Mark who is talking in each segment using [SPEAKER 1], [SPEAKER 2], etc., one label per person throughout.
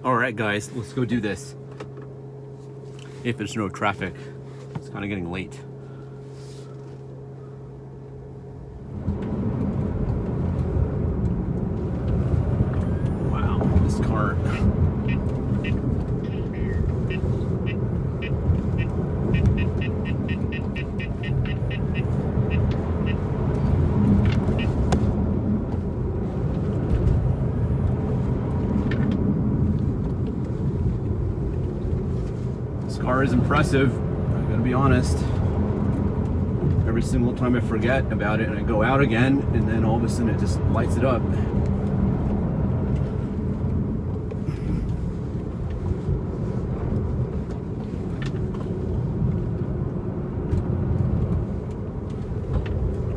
[SPEAKER 1] Alright guys, let's go do this. If there's no traffic. It's kind of getting late. Wow, this car. This car is impressive, I'm gonna be honest. Every single time I forget about it and I go out again, and then all of a sudden it just lights it up.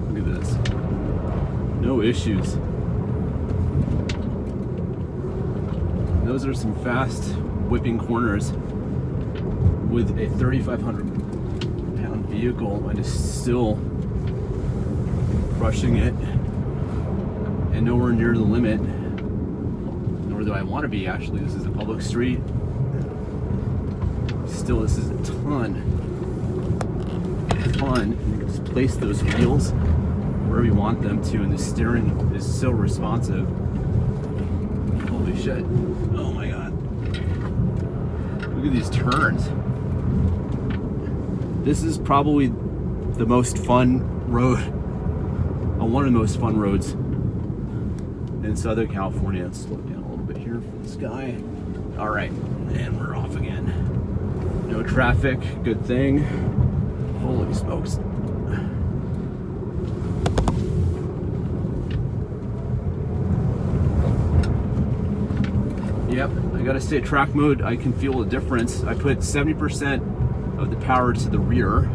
[SPEAKER 1] Look at this. No issues. Those are some fast whipping corners with a 3,500-pound vehicle, and is still crushing it, and nowhere near the limit. Nor do I want to be. Actually, this is a public street. Still, this is a ton. And you can just place those wheels wherever you want them to, and the steering is so responsive. Holy shit! Oh my god! Look at these turns. This is probably the most fun road, one of the most fun roads in Southern California. Let's slow down a little bit here for this guy. All right, and we're off again. No traffic, good thing. Holy smokes. Yep, I gotta say track mode, I can feel a difference. I put 70% of the power to the rear.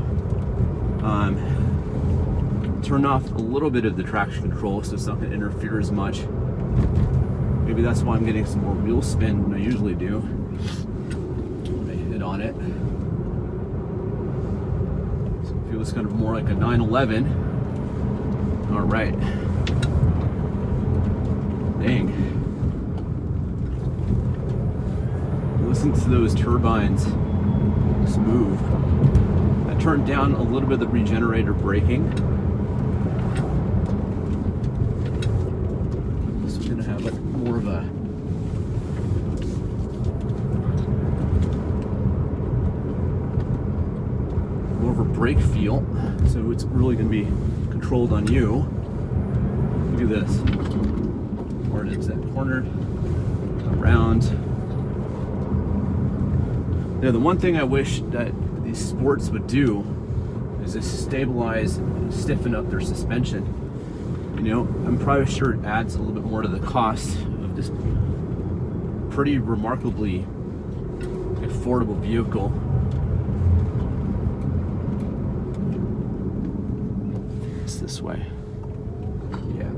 [SPEAKER 1] Turn off a little bit of the traction control so it's not going to interfere as much. Maybe that's why I'm getting some more wheel spin than I usually do when I hit on it. So it feels kind of more like a 911. All right. Dang. Listen to those turbines. Just move. I turned down a little bit of the regenerative braking. So we're gonna have like more of a brake feel. So it's really gonna be controlled on you. Look at this. Where is that corner? Around. Now, the one thing I wish that these sports would do is just stabilize and stiffen up their suspension. You know, I'm probably sure it adds a little bit more to the cost of this pretty remarkably affordable vehicle. It's this way. Yeah.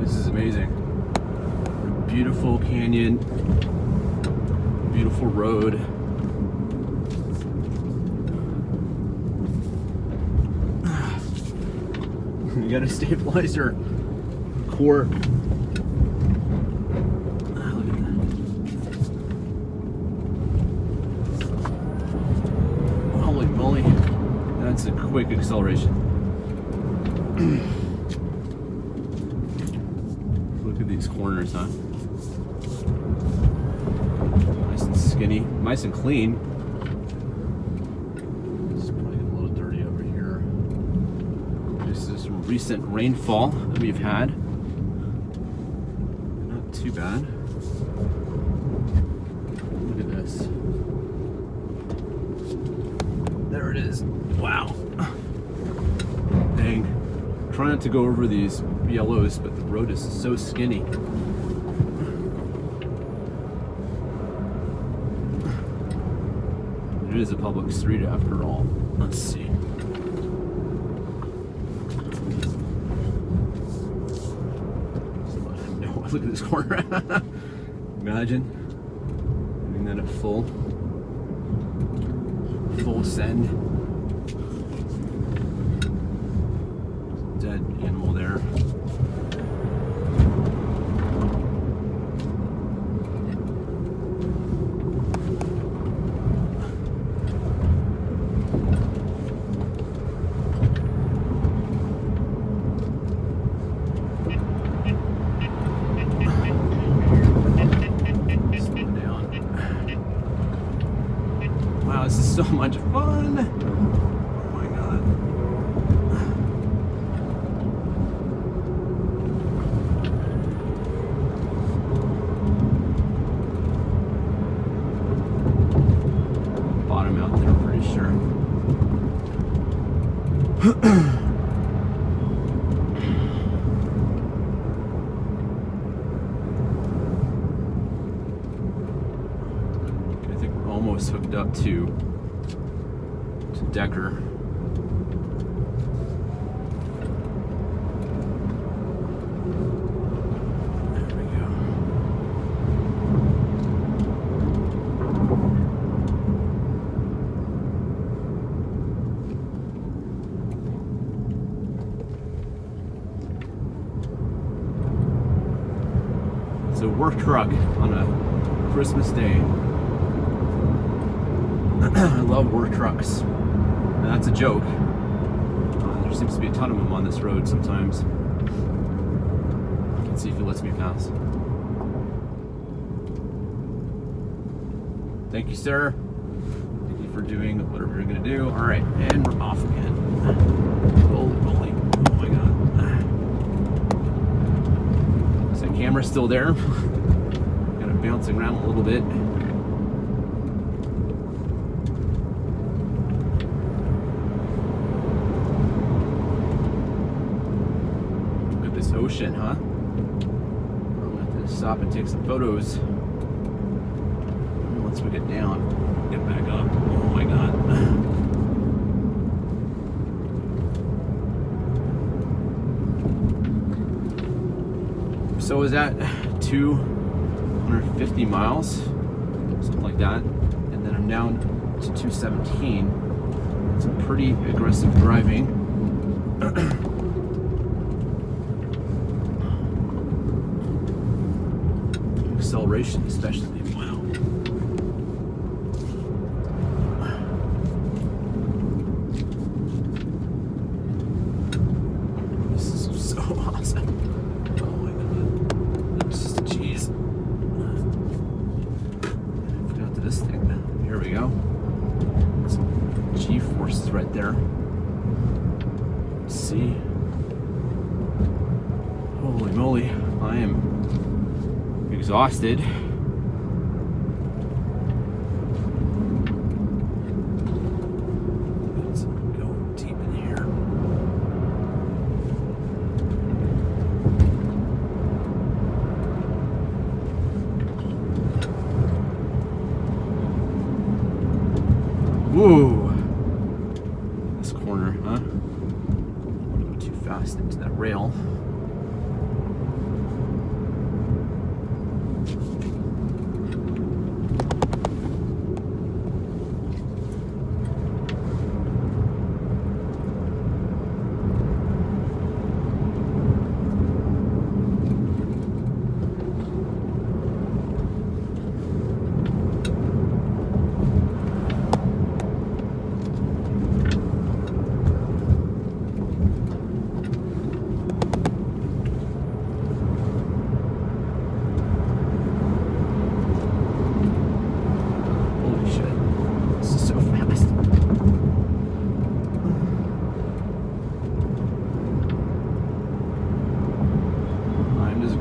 [SPEAKER 1] This is amazing. Beautiful canyon, beautiful road. You gotta stabilize your core. Look at that. Holy moly. That's a quick acceleration. Look at these corners, huh? Nice and skinny, nice and clean. It's probably a little dirty over here. This is some recent rainfall that we've had. Not too bad. Look at this. There it is. Wow. Dang. Try not to go over these yellows, but the road is so skinny. It is a public street after all. Let's see. No, look at this corner. Imagine doing that at full will send. Dead animal there. Wow, this is so much fun. Oh my God. Bottom out there, I'm pretty sure. I think we're almost hooked up to Decker. There we go. It's a work truck on a Christmas day. I love work trucks. And that's a joke. There seems to be a ton of them on this road sometimes. Let's see if it lets me pass. Thank you, sir. Thank you for doing whatever you're going to do. All right, and we're off again. Holy moly. Oh my God. Is that camera still there? Got it bouncing around a little bit. Ocean, huh? I'm gonna have to stop and take some photos once we get down. Get back up. Oh my God. So is that 250 miles? Something like that. And then I'm down to 217. Some pretty aggressive driving. Acceleration especially. Wow. This is so awesome. Oh my God. That's just a cheese. I forgot to this thing. Here we go. Some G-forces right there. Let's see. Holy moly. I am exhausted. Let's go deep in here. Whoa! This corner, huh? Don't want to go too fast into that rail.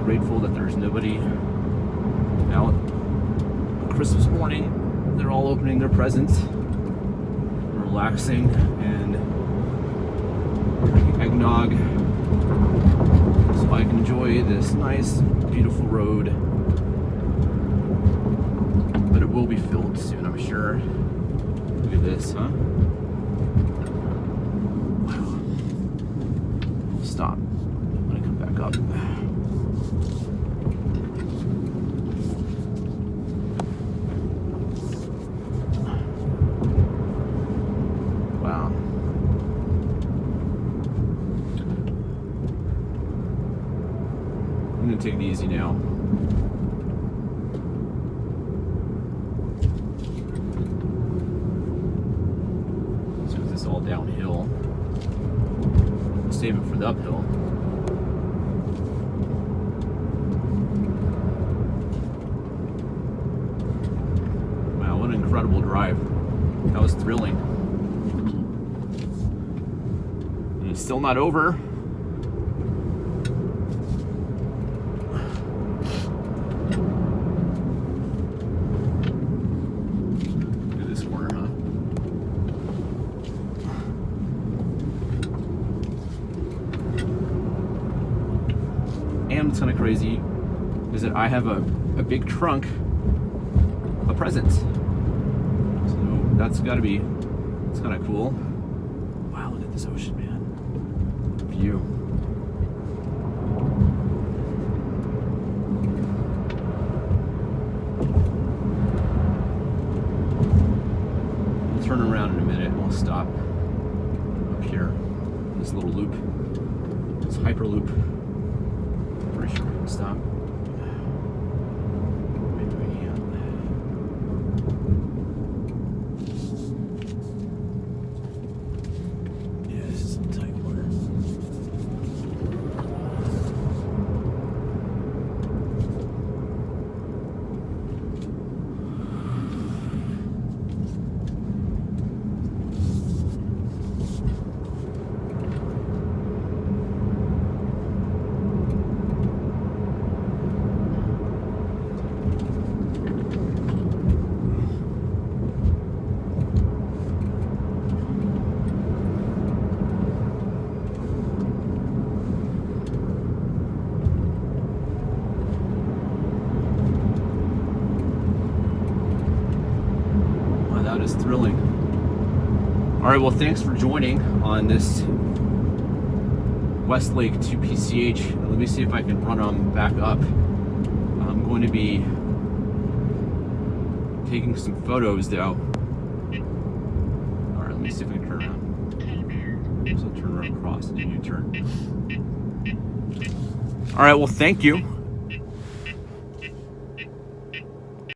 [SPEAKER 1] Grateful that there's nobody out Christmas morning. They're all opening their presents, relaxing, and drinking eggnog, so I can enjoy this nice, beautiful road. But it will be filled soon, I'm sure. Look at this, huh? Wow. Stop. I'm gonna come back up. take it easy now. So this is all downhill. Save it for the uphill. Wow, what an incredible drive. That was thrilling. And it's still not over. Look at this corner, huh? And what's kind of crazy is that I have a big trunk of presents. So that's gotta be, it's kind of cool. Wow, look at this ocean, man. View. We'll turn around in a minute. We'll stop up here. This little loop. This hyperloop. Pretty sure we can stop. Maybe we can't. Yeah, this is some tight water. That is thrilling. All right, well, thanks for joining on this Westlake to PCH. Let me see if I can run them back up. I'm going to be taking some photos though. All right, let me see if I can turn around. So I'll turn right across and then U-turn. All right, well, thank you.